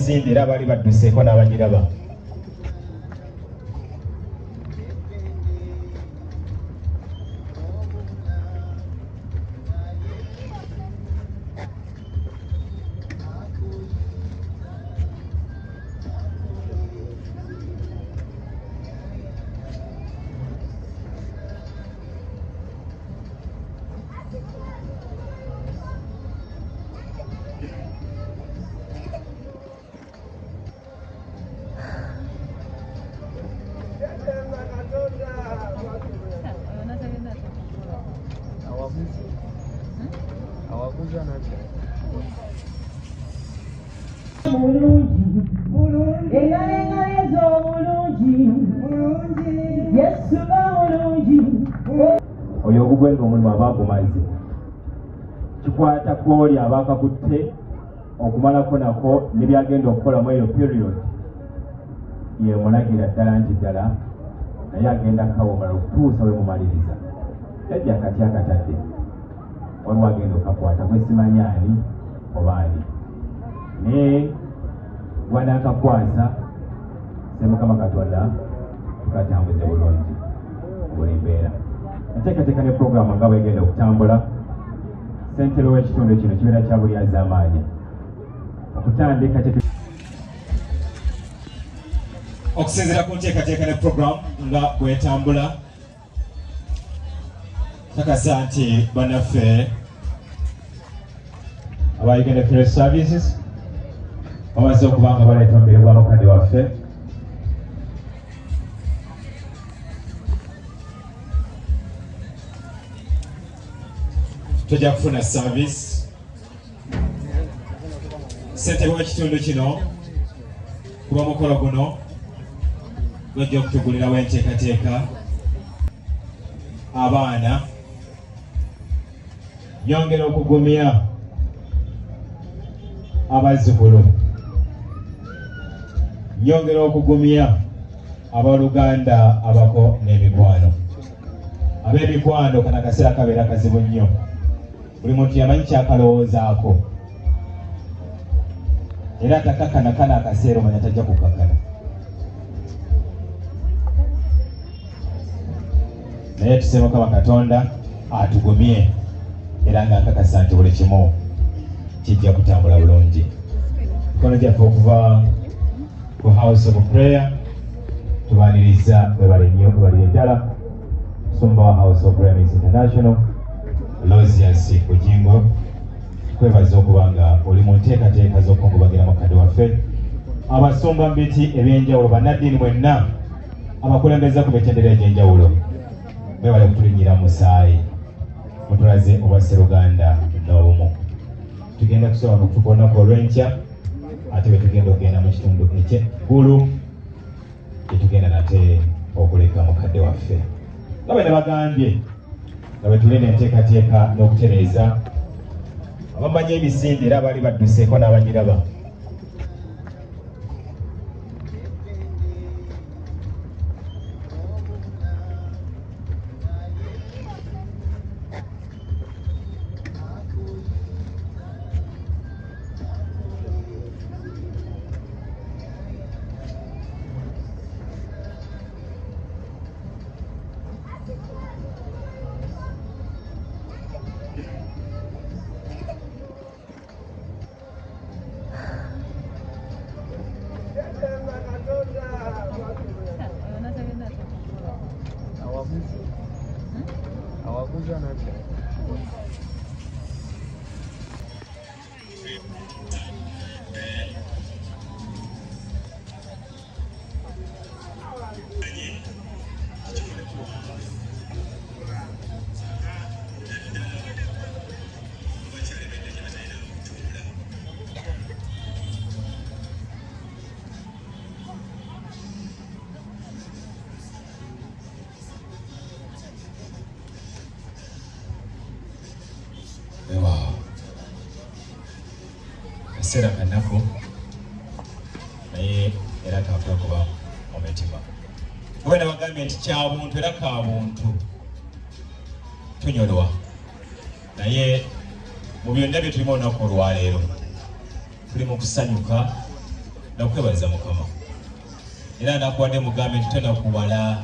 emisinde era bali badduseeko n'abagiraba. Oyo ogugwenga omulimu aba agumaze kikwata kwoli abakakutte okumalako nako ne byagenda okukola mu eyo period yemulagira ddala nti ddala naye agenda kawomala okutuusa we mumaliriza tajja akati akatadde waliwo agenda okakwata kwesimanyaani obaani naye wanaakakwasa Mukama Katonda tukatambuze bulungi buli mbeera. Enteekateeka ne puroguramu nga bwegenda okutambula ssentebe w'ekitundu kino kibeera kya buli az'amaanyi okutandika okusinziira ku nteekateeka ne puroguramu nga bwetambula takasa nti bannaffe aba Uganda Forest Services bamaze okuba nga baleeta omubiri gwa mukadde waffe tujja kufuna service ssentebe w'ekitundu kino kuba mukolo guno gwejja okutugulirawo enteekateeka abaana nyongera okugumya abazzukulu nyongera okugumya abaluganda abako n'emikwano ab'emikwano kana kaseera kabeera kazibu nnyo buli muntu yamanyi kyakalowoozaako era takakana akaseera omanya tajja kukakana naye tuseme Mukama Katonda atugumye era nga nkakasa nti buli kimu kijja kutambula bulungi. Mikono gyaffe okuva ku House of Prayer tubaaniriza webale nnyo webalire ddala Musumba wa House of Prayer Ministries International Losias Ojingo kwebaza okuba nga oli mu nteekateeka z'okungubagira mukadde waffe abasumba mu biti ebyenjawulo bannaddiini mwenna abakulembeza ku mitendera egy'enjawulo mwebale kutulinnyira musaayi mutulaze obwa Sseruganda n'obumu. Tugenda kusoma mu kutuka olunaku olw'enkya ate bwe tugenda okugenda mu kitundu eky'eggulu gyetugenda nate okuleka mukadde waffe nga bwe nabagambye nga bwe tulina enteekateeka n'okutereeza abamanyi emisinde era bali badduseeko n'abagiraba. Sera kanaku naye era tafuta kuba omutima wena bagambye nti kya buntu era ka buntu tunyolwa naye mu byonna bye tulimo olunaku olwaleero tuli mu kusanyuka nakwebaza Mukama era nakuwadde mugambe nti tonakuwala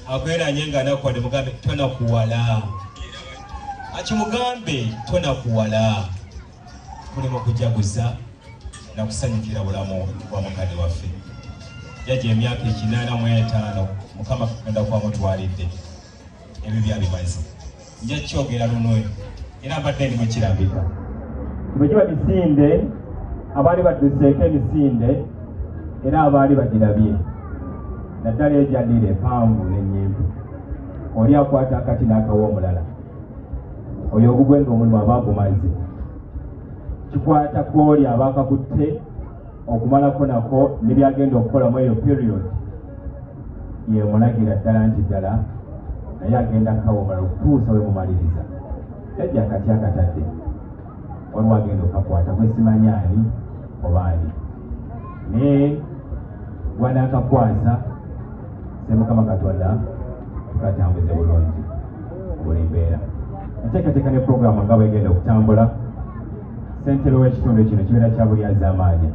agweranye nga nakuwadde mugambe tonakuwala akimugambe tonakuwala tuli mu kujaguza nakusanyukira bulamu bwa mukadde waffe jjajja emyaka 85 Mukama kagenda kuba mutwalidde ebyo byabimaze nja kyogera luno era mbadde ndi mukirambika bwe kiba misinde abaali badduseeko emisinde era abaali bagirabye naddala ejjandira empanvu n'ennyimpi oli akwata akati n'akawa omulala oyo ogugwe ng'omulimu aba agumaze kikwata ku oli aba akakutte okumalako nako ne byagenda okukolamu eyo period yemulagira ddala nti ddala naye agenda akawa omulala okutuusa we mumaliriza jjajja akati akatadde waliwo agenda okakwata kwesimanyaani oba ani naye wanaakakwasa Mukama Katonda tukatambuze bulungi buli mbeera enteekateeka ne puroguramu nga bwegenda okutambula ssentebe w'ekitundu kino kibeera kya buli az'amaanyi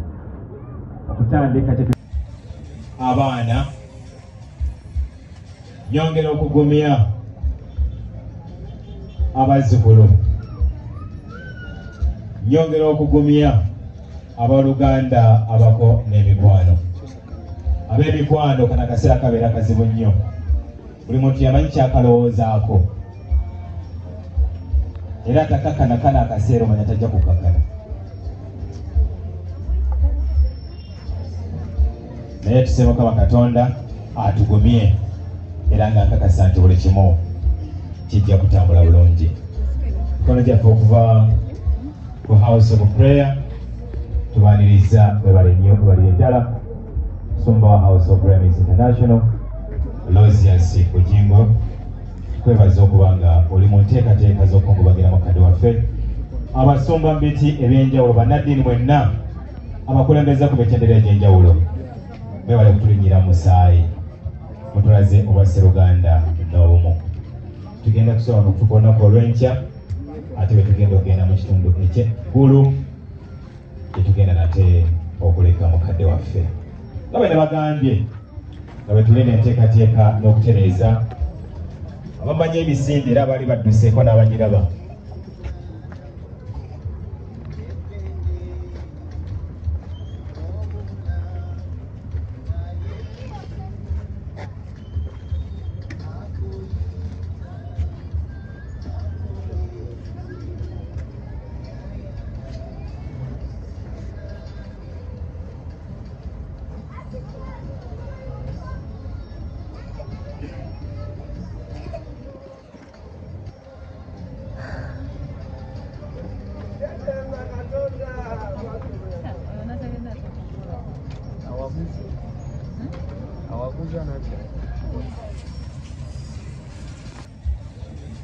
okutandika abaana nyongera okugumya abazzukulu nyongera okugumya abooluganda abako n'emikwano ab'emikwano kana kaseera kabeera kazibu nnyo buli muntu yamanyi kyakalowoozaako era takakana akaseera omanya tajja kukakana naye tuse Mukama Katonda atugumye era nga nkakasa nti buli kimu kijja kutambula bulungi mikono gyaffe okuva ku House of Prayer tubaaniriza webale nnyo webalire ddala Musumba wa House of Prayer International Losias Bujingo kwebaza okuba nga oli mu nteekateeka z'okungubagira mukadde waffe abasumba mu biti ebyenjawulo bannaddiini mwenna abakulembeza ku mitendera egy'enjawulo mwebale kutulinnyira musaayi mutulaze obwa Sseruganda n'obumu tugenda kusobola okutuuka olunaku olw'enkya ate bwe tugenda okugenda mu kitundu eky'eggulu tetugenda nate okuleka mukadde waffe nga bwe ne bagambye nga bwe tulina enteekateeka n'okutereeza abamanyi emisinde era abaali badduseeko n'abagiraba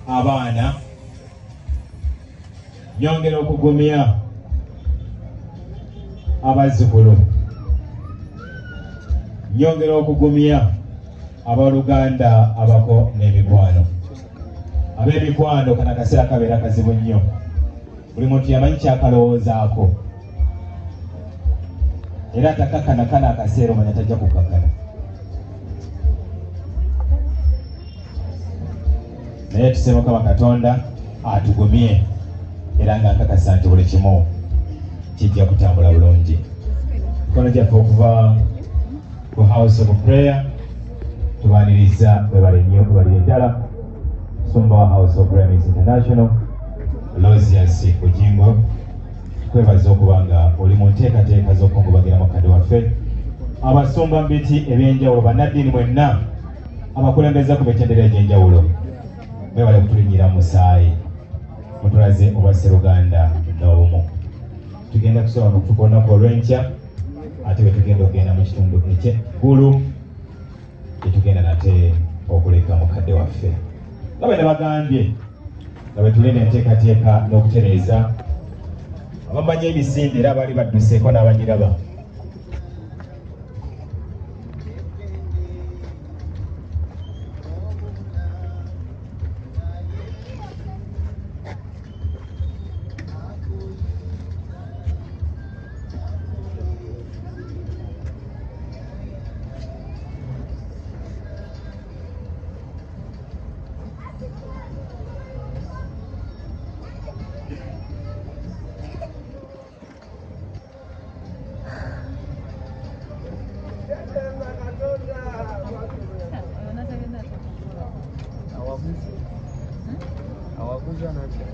abaana nyongera okugumya abazzukulu nyongera okugumya abooluganda abako n'emikwano ab'emikwano kana kaseera kabeera kazibu nnyo buli muntu yamanyi kyakalowoozaako era takakana akaseera omanya tajja kukakana naye tuse Mukama Katonda atugumye era nga nkakasa nti buli kimu kijja kutambula bulungi mikono gyaffe okuva ku House of Prayer tubaaniriza webale nnyo webalire ddala Musumba wa House of Prayer International Losias Bujingo kwebaza okuba nga oli mu nteekateeka z'okungubagira mukadde waffe abasumba mu biti ebyenjawulo bannaddiini mwenna abakulembeza ku mitendera egy'enjawulo mwebale kutulinnyira musaayi mutulaze obwa Sseruganda n'obumu tugenda kusobola okutuuka olunaku olw'enkya ate bwe tugenda okugenda mu kitundu eky'eggulu tetugenda nate okuleka mukadde waffe nga bwe ne bagambye nga bwe tulina enteekateeka n'okutereeza abamanyi emisinde era abaali badduseeko n'abagiraba awaguza nadda